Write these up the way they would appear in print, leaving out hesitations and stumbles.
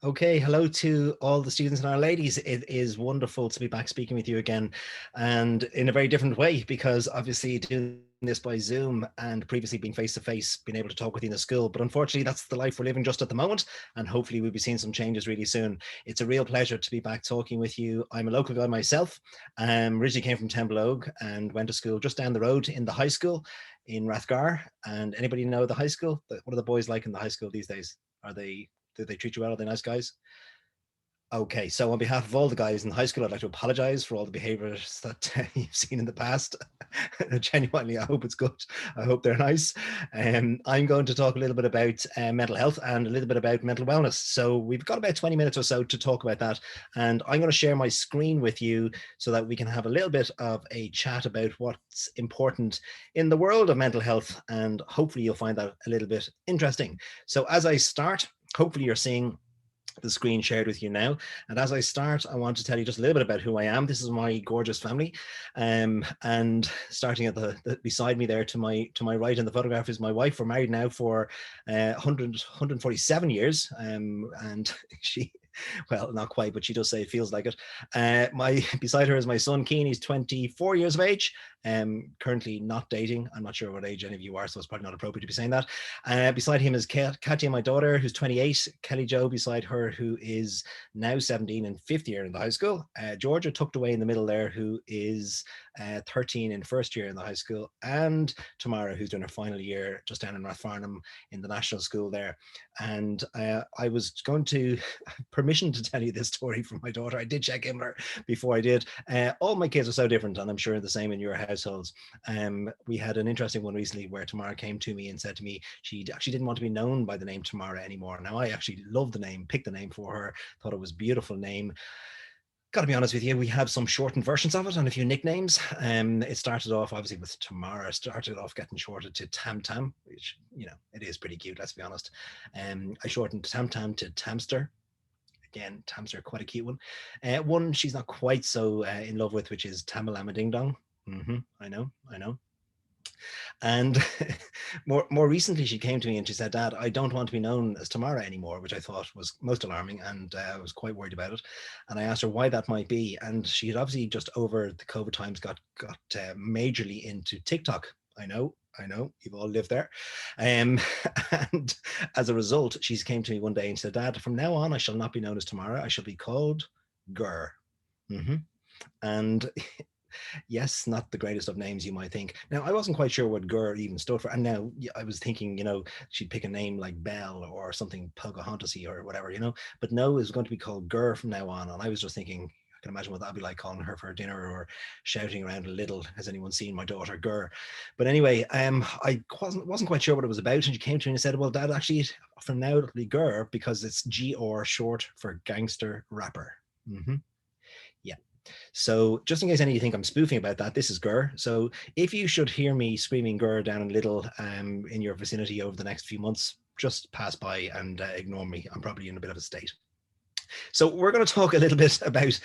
Okay, hello to all the students and our ladies. It is wonderful to be back speaking with you again, and in a very different way, because obviously doing this by Zoom and previously being face to face, being able to talk with you in the school. But unfortunately, that's the life we're living just at the moment, and hopefully we'll be seeing some changes really soon. It's a real pleasure to be back talking with you. I'm a local guy myself. Originally came from Temple and went to school just down the road in the high school in Rathgar. And anybody know the high school? What are the boys like in the high school these days? Are they Did they treat you well? Are they nice guys? Okay, so on behalf of all the guys in high school, I'd like to apologize for all the behaviors that you've seen in the past. Genuinely, I hope it's good. I hope they're nice. I'm going to talk a little bit about mental health and a little bit about mental wellness. So we've got about 20 minutes or so to talk about that. And I'm going to share my screen with you so that we can have a little bit of a chat about what's important in the world of mental health. And hopefully you'll find that a little bit interesting. So as I start, hopefully you're seeing the screen shared with you now. And as I start, I want to tell you just a little bit about who I am. This is my gorgeous family. And starting at the beside me there to my right in the photograph is my wife. We're married now for 147 years. And she, well, not quite, but she does say it feels like it. My Beside her is my son Keen. He's 24 years of age. Currently not dating. I'm not sure what age any of you are, so it's probably not appropriate to be saying that. Beside him is Katia, my daughter, who's 28. Kelly Jo beside her, who is now 17 and fifth year in the high school. Georgia tucked away in the middle there, who is 13 in first year in the high school. And Tamara, who's doing her final year just down in Rathfarnham in the national school there. And I was going to permission to tell you this story from my daughter. I did check in with her before I did. All my kids are so different, and I'm sure the same in your households. We had an interesting one recently where Tamara came to me and said to me she actually didn't want to be known by the name Tamara anymore. Now, I actually loved the name, picked the name for her, thought it was a beautiful name. Got to be honest with you, we have some shortened versions of it and a few nicknames. It started off obviously with Tamara, started off getting shortened to Tam Tam, which, it is pretty cute, let's be honest. I shortened Tam Tam to Tamster. Again, Tamster, quite a cute one. One she's not quite so in love with, which is Tamalama Ding Dong. I know. And more recently, she came to me and she said, "Dad, I don't want to be known as Tamara anymore," which I thought was most alarming, and I was quite worried about it. And I asked her why that might be, and she had obviously just over the COVID times got majorly into TikTok. I know, you've all lived there. Um, and as a result, she came to me one day and said, "Dad, from now on, I shall not be known as Tamara. I shall be called Gur." Mm-hmm. And yes, not the greatest of names you might think. Now, I wasn't quite sure what Gur even stood for. And now I was thinking, she'd pick a name like Bell or something Pocahontas or whatever, but no, it was going to be called Gur from now on. And I was just thinking, I can imagine what that'd be like, calling her for dinner or shouting around a little, "Has anyone seen my daughter Gur?" But anyway, I wasn't quite sure what it was about. And she came to me and said, "Well, Dad, actually, from now it'll be Gur because it's GR short for gangster rapper." Mm-hmm. Yeah. So just in case any of you think I'm spoofing about that, this is Gur. So if you should hear me screaming Gur down in Little in your vicinity over the next few months, just pass by and ignore me. I'm probably in a bit of a state. So we're going to talk a little bit about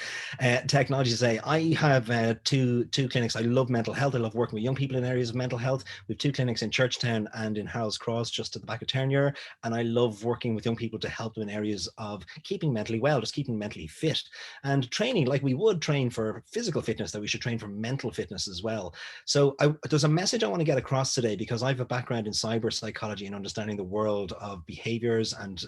technology today. I have two clinics. I love mental health. I love working with young people in areas of mental health. We have two clinics in Churchtown and in Harold's Cross, just at the back of Terenure. And I love working with young people to help them in areas of keeping mentally well, just keeping mentally fit, and training like we would train for physical fitness, that we should train for mental fitness as well. So there's a message I want to get across today, because I have a background in cyber psychology and understanding the world of behaviors and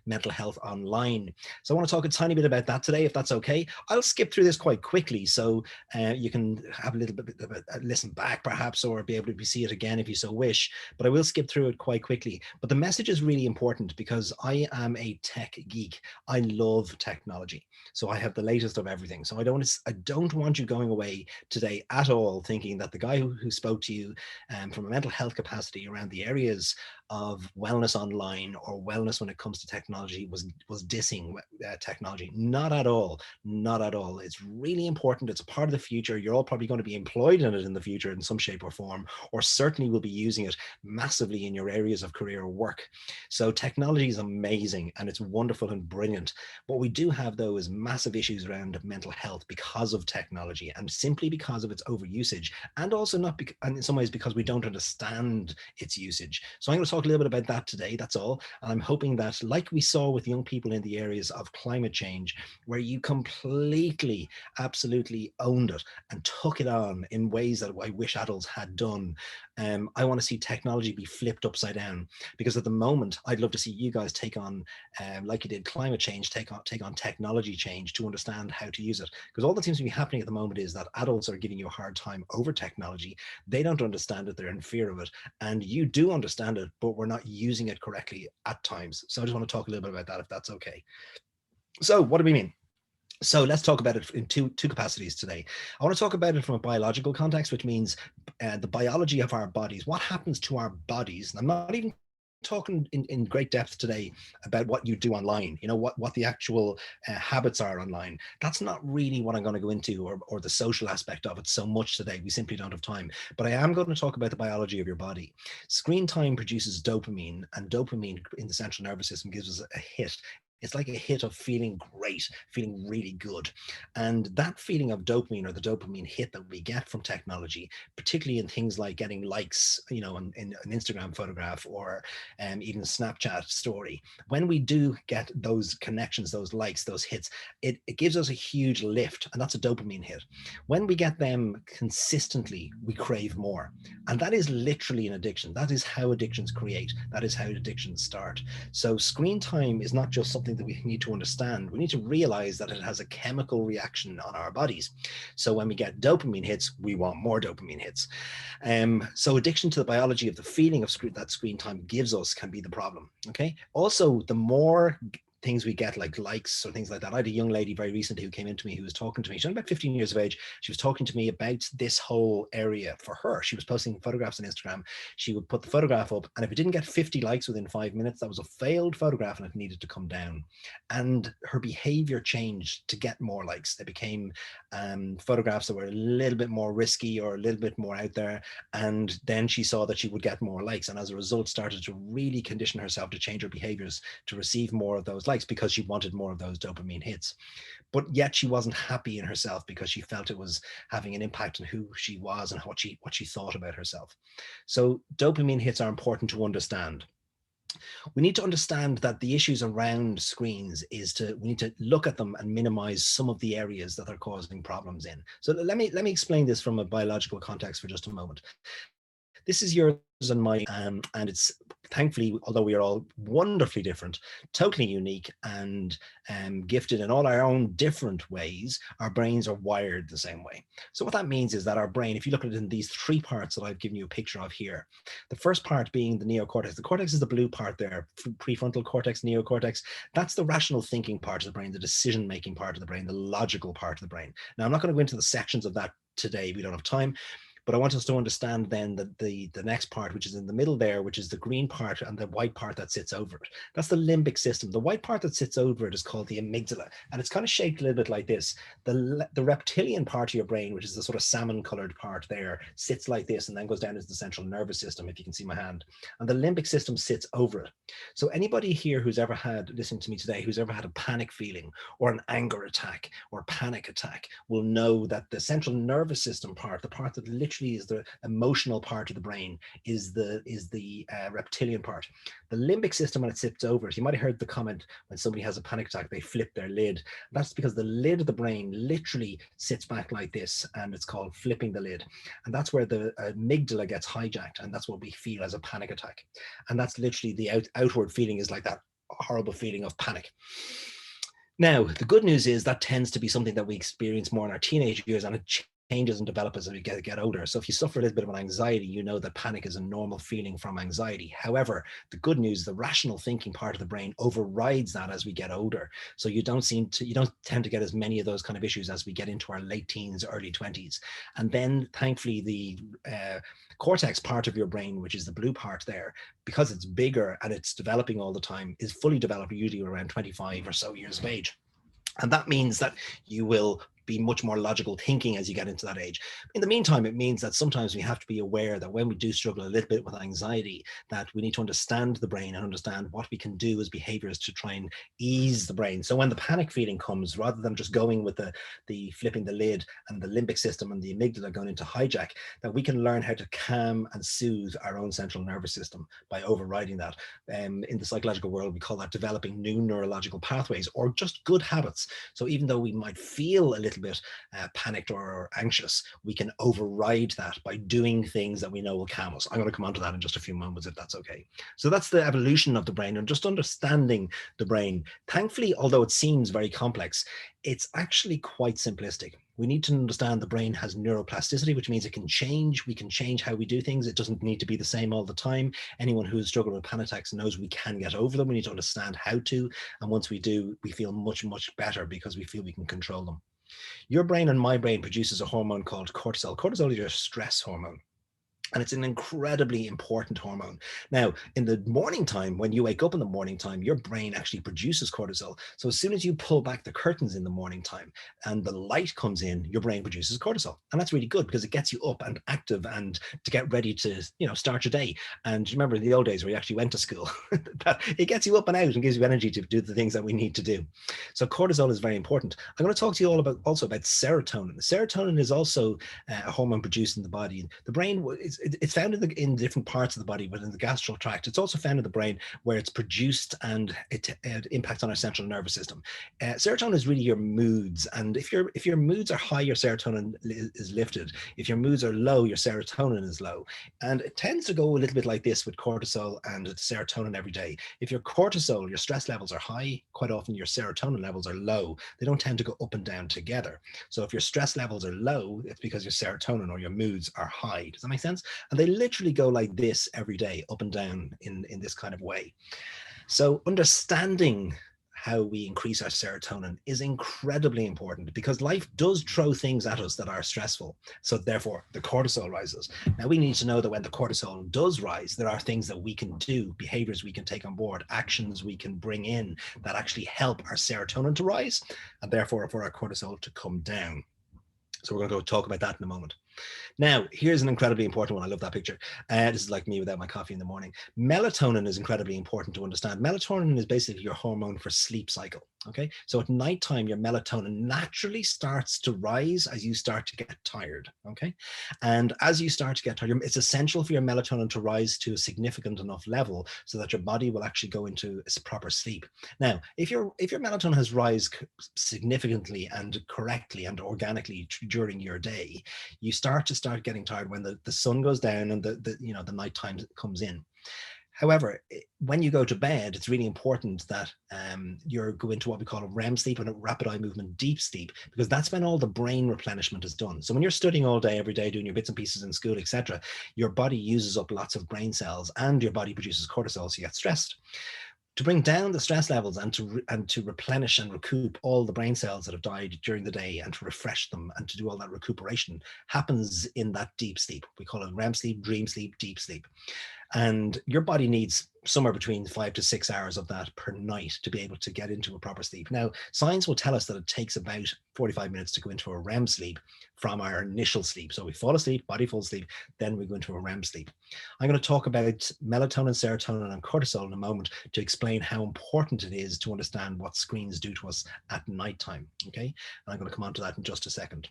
mental health online. So I want to talk a tiny bit about that today, if that's okay. I'll skip through this quite quickly, so you can have a little bit of a listen back perhaps, or be able to see it again if you so wish, but I will skip through it quite quickly. But the message is really important because I am a tech geek. I love technology, so I have the latest of everything. So I don't want you going away today at all thinking that the guy who spoke to you from a mental health capacity around the areas of wellness online or wellness when it comes to technology was dissing technology. Not at all. Not at all. It's really important. It's a part of the future. You're all probably going to be employed in it in the future in some shape or form, or certainly will be using it massively in your areas of career or work. So technology is amazing and it's wonderful and brilliant. What we do have, though, is massive issues around mental health because of technology, and simply because of its overusage, and also not and in some ways because we don't understand its usage. So I'm going to talk talk a little bit about that today. That's all. And I'm hoping that, like we saw with young people in the areas of climate change, where you completely, absolutely owned it and took it on in ways that I wish adults had done. I want to see technology be flipped upside down, because at the moment, I'd love to see you guys take on, like you did climate change, take on technology change to understand how to use it. Because all that seems to be happening at the moment is that adults are giving you a hard time over technology. They don't understand it, they're in fear of it. And you do understand it, but we're not using it correctly at times. So I just want to talk a little bit about that, if that's okay. So what do we mean? So let's talk about it in two capacities today. I want to talk about it from a biological context, which means the biology of our bodies. What happens to our bodies? And I'm not even talking in great depth today about what you do online, what the actual habits are online. That's not really what I'm going to go into, or the social aspect of it so much today. We simply don't have time. But I am going to talk about the biology of your body. Screen time produces dopamine, and dopamine in the central nervous system gives us a hit. It's like a hit of feeling great, feeling really good. And that feeling of dopamine, or the dopamine hit that we get from technology, particularly in things like getting likes, in an Instagram photograph, or even a Snapchat story, when we do get those connections, those likes, those hits, it gives us a huge lift, and that's a dopamine hit. When we get them consistently, we crave more. And that is literally an addiction. That is how addictions create. That is how addictions start. So screen time is not just something that we need to understand. We need to realize that it has a chemical reaction on our bodies. So when we get dopamine hits, we want more dopamine hits. So addiction to the biology of the feeling of that screen time gives us can be the problem. Okay. Also, the more things we get, like likes or things like that. I had a young lady very recently who came into me, who was talking to me. She's about 15 years of age. She was talking to me about this whole area for her. She was posting photographs on Instagram. She would put the photograph up, and if it didn't get 50 likes within 5 minutes, that was a failed photograph and it needed to come down. And her behavior changed to get more likes. They became photographs that were a little bit more risky or a little bit more out there. And then she saw that she would get more likes, and as a result started to really condition herself to change her behaviors to receive more of those likes, because she wanted more of those dopamine hits. But yet she wasn't happy in herself, because she felt it was having an impact on who she was and what she thought about herself. So dopamine hits are important to understand. We need to understand that the issues around screens we need to look at them and minimize some of the areas that are causing problems in. So let me explain this from a biological context for just a moment. This is yours and mine, and it's, thankfully, although we are all wonderfully different, totally unique, and gifted in all our own different ways, our brains are wired the same way. So what that means is that our brain, if you look at it in these three parts that I've given you a picture of here, the first part being the neocortex. The cortex is the blue part there, prefrontal cortex, neocortex. That's the rational thinking part of the brain, the decision-making part of the brain, the logical part of the brain. Now, I'm not going to go into the sections of that today. We don't have time. But I want us to understand then that the next part, which is in the middle there, which is the green part, and the white part that sits over it. That's the limbic system. The white part that sits over it is called the amygdala. And it's kind of shaped a little bit like this. The reptilian part of your brain, which is the sort of salmon colored part there, sits like this and then goes down into the central nervous system, if you can see my hand. And the limbic system sits over it. So anybody here who's ever had, listening to me today, who's ever had a panic feeling or an anger attack or panic attack, will know that the central nervous system part, the part that literally is the emotional part of the brain, is the reptilian part. The limbic system, when it sits over it, you might have heard the comment when somebody has a panic attack, they flip their lid. That's because the lid of the brain literally sits back like this, and it's called flipping the lid. And that's where the amygdala gets hijacked, and that's what we feel as a panic attack. And that's literally the outward feeling, is like that horrible feeling of panic. Now, the good news is that tends to be something that we experience more in our teenage years, and it changes and develop as we get older. So if you suffer a little bit of an anxiety, you know that panic is a normal feeling from anxiety. However, the good news, the rational thinking part of the brain overrides that as we get older. So you don't tend to get as many of those kind of issues as we get into our late teens, early 20s. And then thankfully the cortex part of your brain, which is the blue part there, because it's bigger and it's developing all the time, is fully developed usually around 25 or so years of age. And that means that you will be much more logical thinking as you get into that age. In the meantime, it means that sometimes we have to be aware that when we do struggle a little bit with anxiety, that we need to understand the brain and understand what we can do as behaviors to try and ease the brain. So when the panic feeling comes, rather than just going with the flipping the lid and the limbic system and the amygdala going into hijack, that we can learn how to calm and soothe our own central nervous system by overriding that. In the psychological world, we call that developing new neurological pathways, or just good habits. So even though we might feel a little bit panicked or anxious, we can override that by doing things that we know will calm us. I'm going to come on to that in just a few moments, if that's okay. So that's the evolution of the brain and just understanding the brain. Thankfully, although it seems very complex, it's actually quite simplistic. We need to understand the brain has neuroplasticity, which means it can change. We can change how we do things. It doesn't need to be the same all the time. Anyone who's struggled with panic attacks knows we can get over them. We need to understand how to. And once we do, we feel much, much better because we feel we can control them. Your brain and my brain produces a hormone called cortisol. Cortisol is your stress hormone. And it's an incredibly important hormone. Now, in the morning time, when you wake up in the morning time, your brain actually produces cortisol. So as soon as you pull back the curtains in the morning time and the light comes in, your brain produces cortisol. And that's really good because it gets you up and active and to get ready to, start your day. And remember in the old days where you actually went to school, that it gets you up and out and gives you energy to do the things that we need to do. So cortisol is very important. I'm going to talk to you also about serotonin. Serotonin is also a hormone produced in the body. The brain it's found in different parts of the body, within the gastral tract. It's also found in the brain where it's produced and it impacts on our central nervous system. Serotonin is really your moods. And if your moods are high, your serotonin is lifted. If your moods are low, your serotonin is low. And it tends to go a little bit like this with cortisol and serotonin every day. If your cortisol, your stress levels are high, quite often your serotonin levels are low. They don't tend to go up and down together. So if your stress levels are low, it's because your serotonin or your moods are high. Does that make sense? And they literally go like this every day, up and down in this kind of way. So understanding how we increase our serotonin is incredibly important because life does throw things at us that are stressful. So therefore, the cortisol rises. Now we need to know that when the cortisol does rise, there are things that we can do, behaviors we can take on board, actions we can bring in that actually help our serotonin to rise and therefore for our cortisol to come down. So we're going to go talk about that in a moment. Now, here's an incredibly important one. I love that picture. This is like me without my coffee in the morning. Melatonin is incredibly important to understand. Melatonin is basically your hormone for sleep cycle. Okay, so at nighttime, your melatonin naturally starts to rise as you start to get tired. Okay, and as you start to get tired, it's essential for your melatonin to rise to a significant enough level so that your body will actually go into proper sleep. Now, if your melatonin has rise significantly and correctly and organically during your day, you start getting tired when the sun goes down and the nighttime comes in. However, when you go to bed, it's really important that you go into what we call a REM sleep and a rapid eye movement deep sleep, because that's when all the brain replenishment is done. So when you're studying all day, every day, doing your bits and pieces in school, etc., your body uses up lots of brain cells and your body produces cortisol, so you get stressed. To bring down the stress levels and to replenish and recoup all the brain cells that have died during the day and to refresh them and to do all that recuperation happens in that deep sleep. We call it REM sleep, dream sleep, deep sleep. And your body needs somewhere between 5 to 6 hours of that per night to be able to get into a proper sleep. Now, science will tell us that it takes about 45 minutes to go into a REM sleep from our initial sleep. So we fall asleep, body falls asleep, then we go into a REM sleep. I'm going to talk about melatonin, serotonin, and cortisol in a moment to explain how important it is to understand what screens do to us at nighttime. Okay, and I'm going to come on to that in just a second.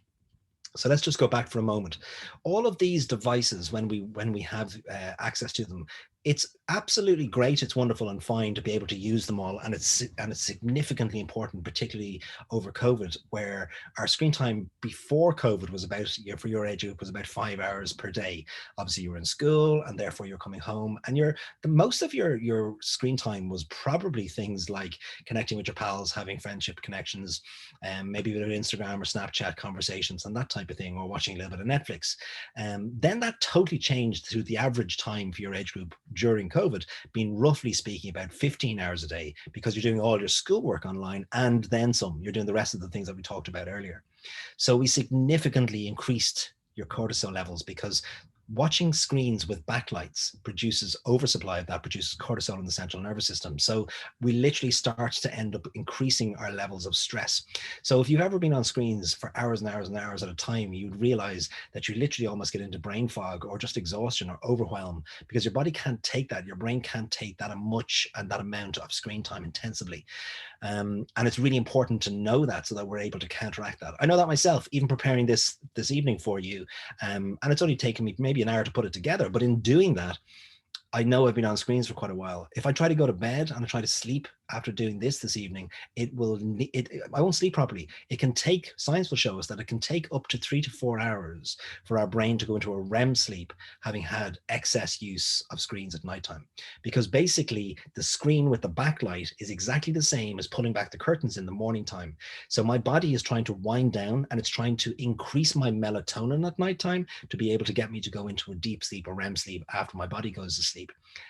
So let's just go back for a moment. All of these devices, when we have access to them, it's absolutely great. It's wonderful and fine to be able to use them all, and it's significantly important, particularly over COVID, where our screen time before COVID was about, for your age group, was about 5 hours per day. Obviously, you were in school, and therefore you're coming home, and most of your screen time was probably things like connecting with your pals, having friendship connections, maybe a bit of Instagram or Snapchat conversations and that type of thing, or watching a little bit of Netflix. Then that totally changed to the average time for your age group during COVID being, roughly speaking, about 15 hours a day, because you're doing all your schoolwork online and then some. You're doing the rest of the things that we talked about earlier. So we significantly increased your cortisol levels because watching screens with backlights produces oversupply of that, produces cortisol in the central nervous system. So we literally start to end up increasing our levels of stress. So if you've ever been on screens for hours and hours and hours at a time, you'd realize that you literally almost get into brain fog or just exhaustion or overwhelm, because your body can't take that. Your brain can't take that much and that amount of screen time intensively. And it's really important to know that, so that we're able to counteract that. I know that myself, even preparing this evening for you, and it's only taken me maybe an hour to put it together, but in doing that, I know I've been on screens for quite a while. If I try to go to bed and I try to sleep after doing this evening, I won't sleep properly. It can take, science will show us that it can take up to 3 to 4 hours for our brain to go into a REM sleep, having had excess use of screens at nighttime. Because basically the screen with the backlight is exactly the same as pulling back the curtains in the morning time. So my body is trying to wind down, and it's trying to increase my melatonin at nighttime to be able to get me to go into a deep sleep or REM sleep after my body goes to sleep.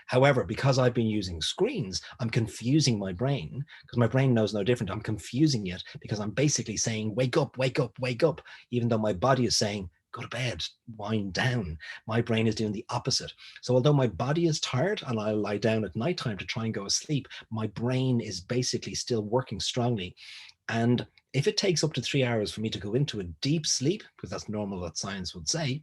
However, because I've been using screens, I'm confusing my brain, because my brain knows no different. I'm confusing it because I'm basically saying, wake up, wake up, wake up, even though my body is saying, go to bed, wind down. My brain is doing the opposite. So although my body is tired and I lie down at nighttime to try and go to sleep, my brain is basically still working strongly. And if it takes up to 3 hours for me to go into a deep sleep, because that's normal, that science would say,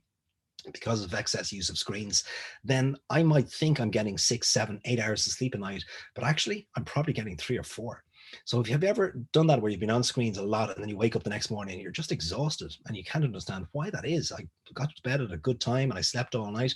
because of excess use of screens, then I might think I'm getting 6, 7, 8 hours of sleep a night, but actually I'm probably getting 3 or 4. So if you've ever done that, where you've been on screens a lot and then you wake up the next morning and you're just exhausted and you can't understand why that is. I got to bed at a good time and I slept all night.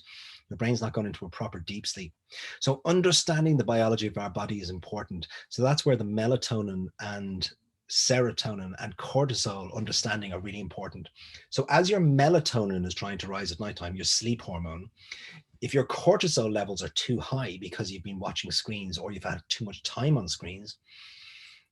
Your brain's not gone into a proper deep sleep. So understanding the biology of our body is important. So that's where the melatonin and serotonin and cortisol understanding are really important. So as your melatonin is trying to rise at nighttime, your sleep hormone, if your cortisol levels are too high because you've been watching screens or you've had too much time on screens,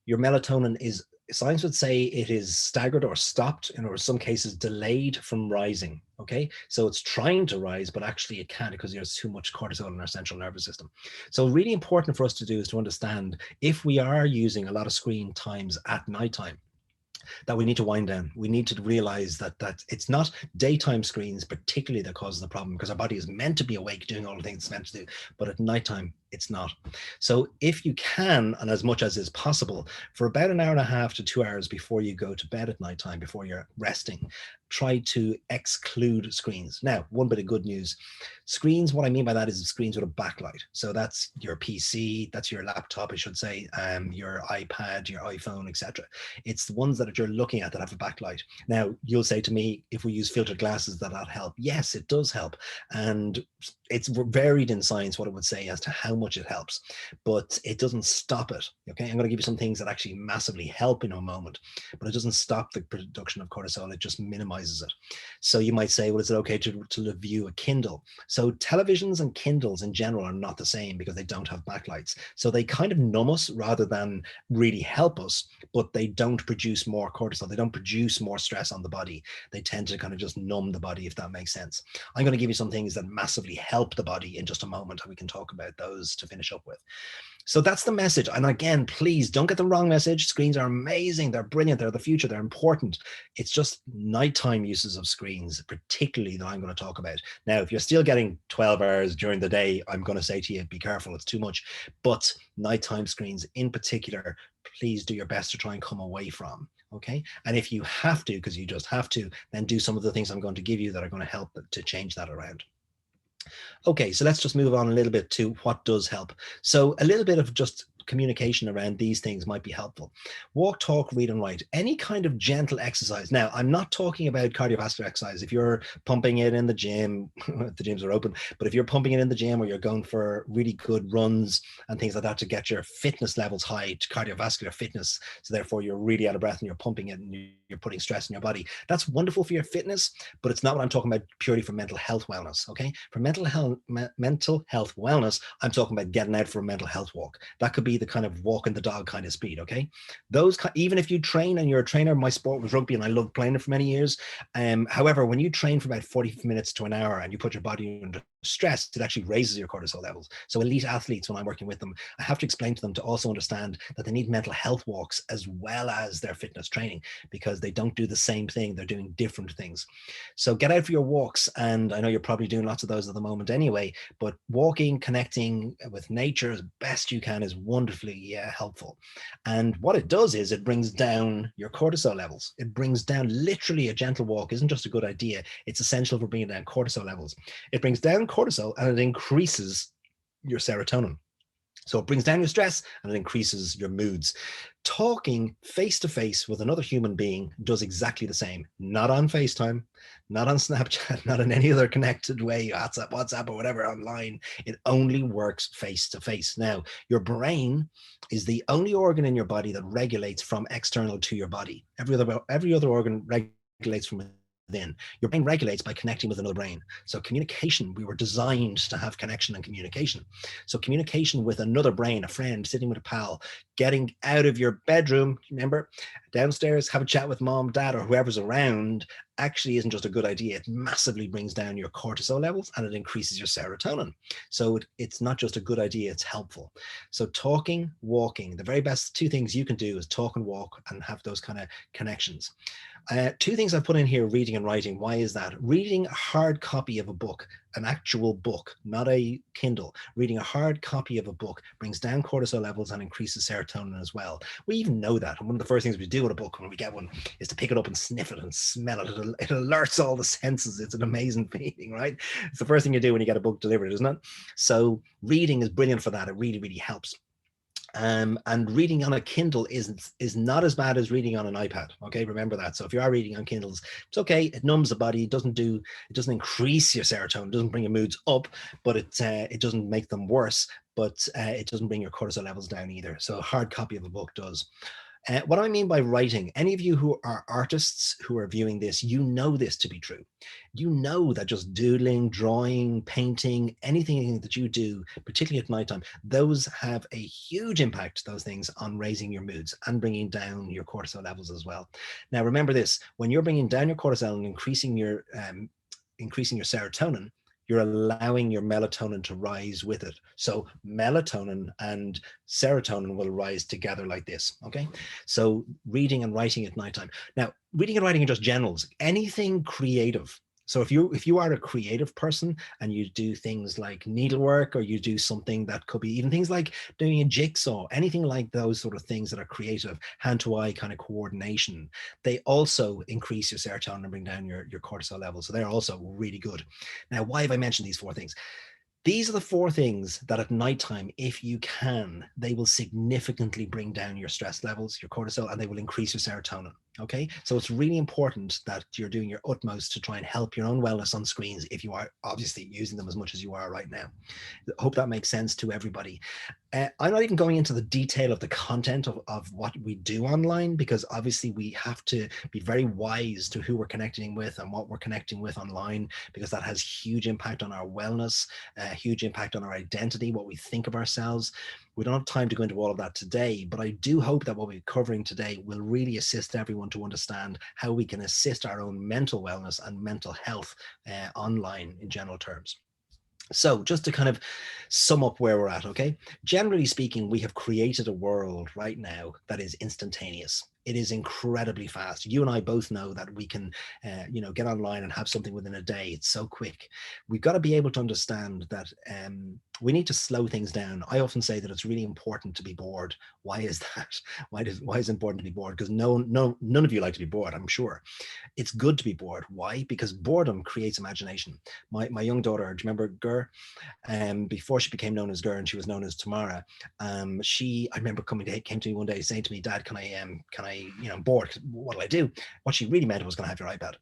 your melatonin is, science would say, it is staggered or stopped, and or in some cases delayed from rising. Okay, so it's trying to rise, but actually it can't because there's too much cortisol in our central nervous system. So really important for us to do is to understand, if we are using a lot of screen times at nighttime, that we need to wind down. We need to realize that it's not daytime screens particularly that causes the problem, because our body is meant to be awake doing all the things it's meant to do, but at nighttime it's not. So if you can, and as much as is possible, for about an hour and a half to 2 hours before you go to bed at nighttime, before you're resting, try to exclude screens. Now, one bit of good news: screens, what I mean by that is screens with a backlight. So that's your PC, that's your laptop, I should say, your iPad, your iPhone, etc. It's the ones that you're looking at that have a backlight. Now, you'll say to me, if we use filtered glasses, that help. Yes, it does help. And it's varied in science what it would say as to how much it helps, but it doesn't stop it. Okay, I'm going to give you some things that actually massively help in a moment, but it doesn't stop the production of cortisol. It just minimizes it. So you might say, well, is it okay to review a Kindle? So televisions and Kindles in general are not the same because they don't have backlights. So they kind of numb us rather than really help us, but they don't produce more cortisol. They don't produce more stress on the body. They tend to kind of just numb the body, if that makes sense. I'm going to give you some things that massively help the body in just a moment, and we can talk about those to finish up with. So that's the message. And again, please don't get the wrong message. Screens are amazing. They're brilliant. They're the future. They're important. It's just nighttime uses of screens, particularly, that I'm going to talk about. Now, if you're still getting 12 hours during the day, I'm going to say to you, be careful. It's too much. But nighttime screens in particular, please do your best to try and come away from. Okay. And if you have to, because you just have to, then do some of the things I'm going to give you that are going to help to change that around. Okay, so let's just move on a little bit to what does help. So a little bit of just communication around these things might be helpful. Walk, talk, read, and write. Any kind of gentle exercise. Now, I'm not talking about cardiovascular exercise. If you're pumping it in the gym, the gyms are open, but if you're pumping it in the gym, or you're going for really good runs and things like that to get your fitness levels high, to cardiovascular fitness, so therefore you're really out of breath and you're pumping it and you're putting stress in your body, that's wonderful for your fitness, but it's not what I'm talking about purely for mental health wellness. Okay, for mental health wellness, I'm talking about getting out for a mental health walk. That could be the kind of walking the dog kind of speed. Okay, those, even if you train and you're a trainer, my sport was rugby and I loved playing it for many years. However, when you train for about 40 minutes to an hour and you put your body under stress, it actually raises your cortisol levels. So elite athletes, when I'm working with them, I have to explain to them to also understand that they need mental health walks as well as their fitness training, because they don't do the same thing. They're doing different things. So get out for your walks. And I know you're probably doing lots of those at the moment anyway, but walking, connecting with nature as best you can is wonderfully helpful. And what it does is it brings down your cortisol levels. It brings down, literally, a gentle walk isn't just a good idea. It's essential for bringing down cortisol levels. It brings down cortisol and it increases your serotonin. So it brings down your stress and it increases your moods. Talking face to face with another human being does exactly the same. Not on FaceTime, not on Snapchat, not in any other connected way, WhatsApp or whatever online. It only works face to face. Now, your brain is the only organ in your body that regulates from external to your body. Every other organ regulates from within. Your brain regulates by connecting with another brain. So communication, we were designed to have connection and communication. So communication with another brain, a friend, sitting with a pal, getting out of your bedroom, remember, downstairs, have a chat with mom, dad, or whoever's around, actually isn't just a good idea. It massively brings down your cortisol levels and it increases your serotonin. So it's not just a good idea, it's helpful. So talking, walking, the very best two things you can do is talk and walk and have those kind of connections. Two things I put in here: reading and writing. Why is that? Reading a hard copy of a book, an actual book, not a Kindle. Reading a hard copy of a book brings down cortisol levels and increases serotonin as well. We even know that. And one of the first things we do with a book when we get one is to pick it up and sniff it and smell it. It alerts all the senses. It's an amazing feeling, right? It's the first thing you do when you get a book delivered, isn't it? So reading is brilliant for that. It really, really helps. And reading on a Kindle is not as bad as reading on an iPad. Okay, remember that. So if you are reading on Kindles, it's okay. It numbs the body. It doesn't increase your serotonin. It doesn't bring your moods up, but it doesn't make them worse. But it doesn't bring your cortisol levels down either. So a hard copy of a book does. What I mean by writing, any of you who are artists who are viewing this, you know this to be true. You know that just doodling, drawing, painting, anything that you do, particularly at nighttime, those have a huge impact, those things, on raising your moods and bringing down your cortisol levels as well. Now, remember this: when you're bringing down your cortisol and increasing your serotonin, you're allowing your melatonin to rise with it. So melatonin and serotonin will rise together like this, okay? So reading and writing at nighttime. Now, reading and writing are just generals. Anything creative. So if you are a creative person and you do things like needlework, or you do something that could be even things like doing a jigsaw, anything like those sort of things that are creative, hand-to-eye kind of coordination, they also increase your serotonin and bring down your cortisol levels. So they're also really good. Now, why have I mentioned these four things? These are the four things that at nighttime, if you can, they will significantly bring down your stress levels, your cortisol, and they will increase your serotonin. Okay, so it's really important that you're doing your utmost to try and help your own wellness on screens, if you are obviously using them as much as you are right now. I hope that makes sense to everybody. I'm not even going into the detail of the content of what we do online, because obviously we have to be very wise to who we're connecting with and what we're connecting with online, because that has huge impact on our wellness, huge impact on our identity, what we think of ourselves. We don't have time to go into all of that today, but I do hope that what we're covering today will really assist everyone to understand how we can assist our own mental wellness and mental health online in general terms. So just to kind of sum up where we're at, okay? Generally speaking, we have created a world right now that is instantaneous. It is incredibly fast. You and I both know that we can, get online and have something within a day. It's so quick. We've got to be able to understand that we need to slow things down. I often say that it's really important to be bored. Why is that? Why is it important to be bored? Because none of you like to be bored, I'm sure. It's good to be bored. Why? Because boredom creates imagination. My young daughter, do you remember Gur? Before she became known as Gur and she was known as Tamara, I remember came to me one day saying to me, "Dad, can I, I'm bored. What'll I do?" What she really meant was, "Going to have your iPad?"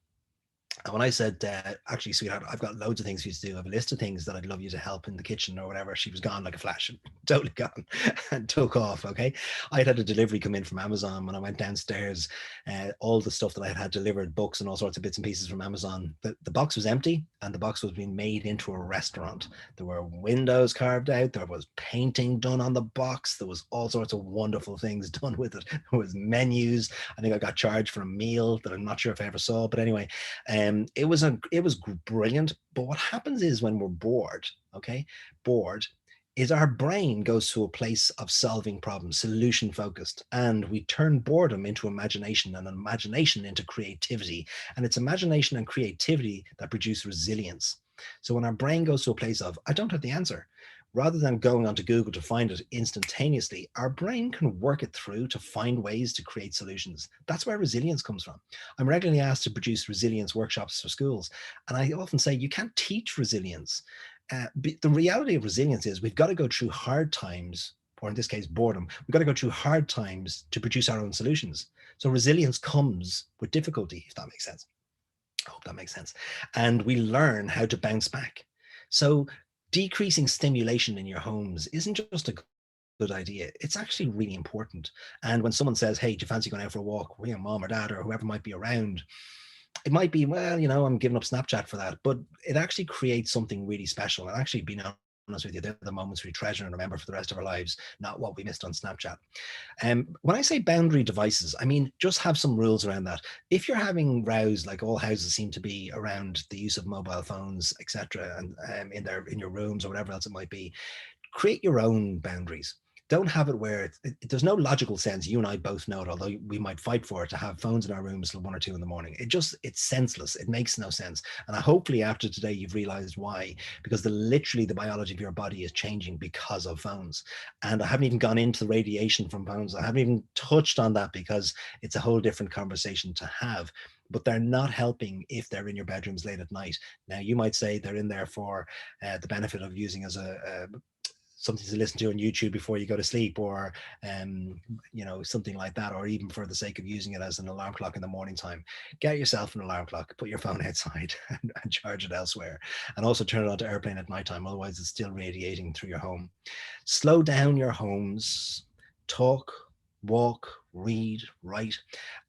And when I said, "Actually, sweetheart, I've got loads of things for you to do. I have a list of things that I'd love you to help in the kitchen," or whatever, she was gone like a flash, totally gone, and took off. Okay. I'd had a delivery come in from Amazon. When I went downstairs, all the stuff that I had delivered, books and all sorts of bits and pieces from Amazon, the box was empty and the box was being made into a restaurant. There were windows carved out. There was painting done on the box. There was all sorts of wonderful things done with it. There was menus. I think I got charged for a meal that I'm not sure if I ever saw, but anyway, It was brilliant. But what happens is when we're bored, okay, bored, is our brain goes to a place of solving problems, solution focused, and we turn boredom into imagination and imagination into creativity. And it's imagination and creativity that produce resilience. So when our brain goes to a place of, I don't have the answer, rather than going onto Google to find it instantaneously, our brain can work it through to find ways to create solutions. That's where resilience comes from. I'm regularly asked to produce resilience workshops for schools. And I often say, you can't teach resilience. The reality of resilience is we've got to go through hard times, or in this case, boredom. We've got to go through hard times to produce our own solutions. So resilience comes with difficulty, if that makes sense. I hope that makes sense. And we learn how to bounce back. So decreasing stimulation in your homes isn't just a good idea. It's actually really important. And when someone says, hey, do you fancy going out for a walk with your mom or dad or whoever might be around? It might be, well, I'm giving up Snapchat for that, but it actually creates something really special. And actually, being honest with you, they're the moments we treasure and remember for the rest of our lives, not what we missed on Snapchat. When I say boundary devices, I mean, just have some rules around that. If you're having rows, like all houses seem to be, around the use of mobile phones, etc., and in your rooms or whatever else it might be, create your own boundaries. Don't have it where there's no logical sense. You and I both know it, although we might fight for it, to have phones in our rooms till 1 or 2 in the morning. It's senseless. It makes no sense. And hopefully after today, you've realized why, because literally the biology of your body is changing because of phones. And I haven't even gone into the radiation from phones. I haven't even touched on that because it's a whole different conversation to have. But they're not helping if they're in your bedrooms late at night. Now, you might say they're in there for the benefit of using as a something to listen to on YouTube before you go to sleep, or something like that, or even for the sake of using it as an alarm clock in the morning time. Get yourself an alarm clock, put your phone outside and charge it elsewhere, and also turn it on to airplane at nighttime, otherwise it's still radiating through your home. Slow down your homes, talk, walk, read, write,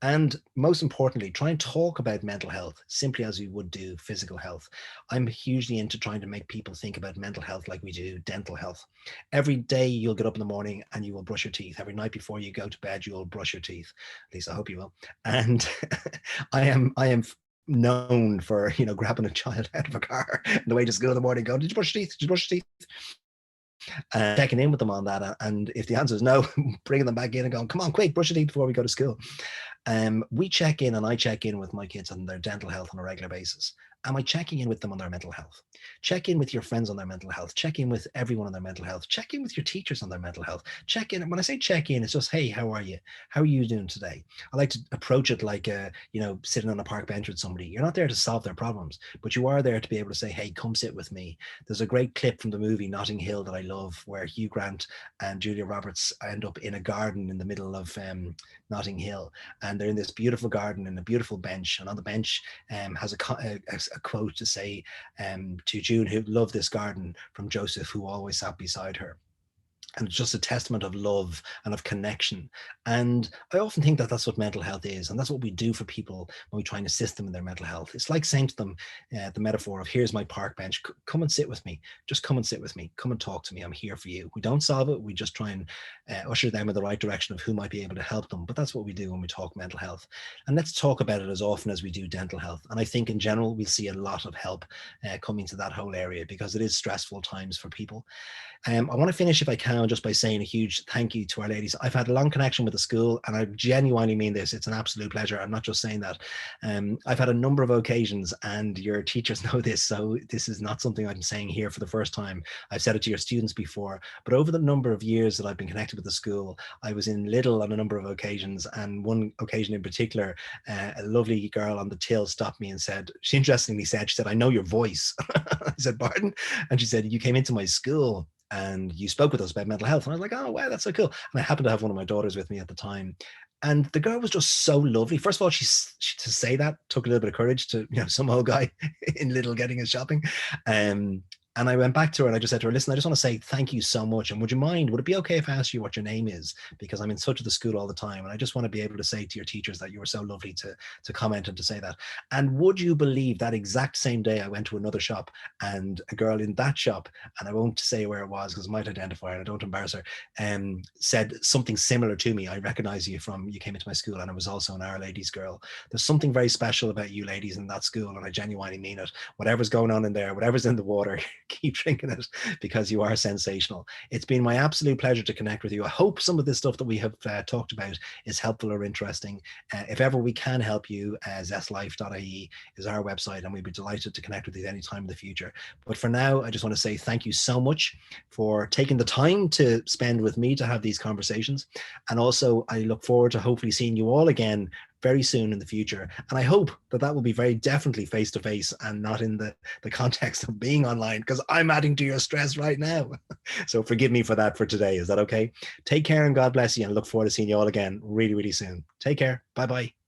and most importantly, try and talk about mental health simply as we would do physical health. I'm hugely into trying to make people think about mental health like we do dental health. Every day you'll get up in the morning and you will brush your teeth. Every night before you go to bed, you'll brush your teeth. At least I hope you will. And I am known for grabbing a child out of a car on the way to school in the morning, going, did you brush your teeth? Did you brush your teeth? Checking in with them on that. And if the answer is no, bringing them back in and going, come on, quick, brush your teeth before we go to school. We check in, and I check in with my kids on their dental health on a regular basis. Am I checking in with them on their mental health? Check in with your friends on their mental health. Check in with everyone on their mental health. Check in with your teachers on their mental health. Check in. When I say check in, it's just, hey, how are you? How are you doing today? I like to approach it like, sitting on a park bench with somebody. You're not there to solve their problems, but you are there to be able to say, hey, come sit with me. There's a great clip from the movie Notting Hill that I love, where Hugh Grant and Julia Roberts end up in a garden in the middle of Notting Hill, and they're in this beautiful garden and a beautiful bench, and on the bench has a quote to say to June, who loved this garden, from Joseph, who always sat beside her. And it's just a testament of love and of connection. And I often think that that's what mental health is, and that's what we do for people when we try and assist them in their mental health. It's like saying to them, the metaphor of, here's my park bench, come and sit with me. Just come and sit with me. Come and talk to me. I'm here for you. We don't solve it. We just try and usher them in the right direction of who might be able to help them. But that's what we do when we talk mental health. And let's talk about it as often as we do dental health. And I think in general, we'll see a lot of help coming to that whole area, because it is stressful times for people. I want to finish, if I can, just by saying a huge thank you to Our Ladies. I've had a long connection with the school, and I genuinely mean this. It's an absolute pleasure. I'm not just saying that. I've had a number of occasions, and your teachers know this, so this is not something I'm saying here for the first time. I've said it to your students before, but over the number of years that I've been connected with the school, I was in Lidl on a number of occasions, and one occasion in particular, a lovely girl on the till stopped me and said, she interestingly said, she said, I know your voice. I said, pardon? And she said, you came into my school and you spoke with us about mental health. And I was like, oh, wow, that's so cool. And I happened to have one of my daughters with me at the time. And the girl was just so lovely. First of all, she to say that took a little bit of courage to, some old guy in Lidl getting his shopping. And I went back to her and I just said to her, listen, I just want to say thank you so much. And would you mind, would it be okay if I asked you what your name is? Because I'm in touch with the school all the time. And I just want to be able to say to your teachers that you were so lovely to comment and to say that. And would you believe that exact same day I went to another shop, and a girl in that shop, and I won't say where it was because I might identify her and I don't embarrass her, said something similar to me. I recognize you from, you came into my school, and I was also an Our Lady's girl. There's something very special about you ladies in that school, and I genuinely mean it. Whatever's going on in there, whatever's in the water, keep drinking it because you are sensational. It's been my absolute pleasure to connect with you. I hope some of this stuff that we have talked about is helpful or interesting. If ever we can help you, zestlife.ie is our website, and we'd be delighted to connect with you anytime in the future. But for now, I just want to say thank you so much for taking the time to spend with me to have these conversations. And also, I look forward to hopefully seeing you all again very soon in the future. And I hope that that will be very definitely face to face and not in the context of being online, because I'm adding to your stress right now. So forgive me for that for today. Is that okay? Take care and God bless you, and look forward to seeing you all again really, really soon. Take care. Bye bye.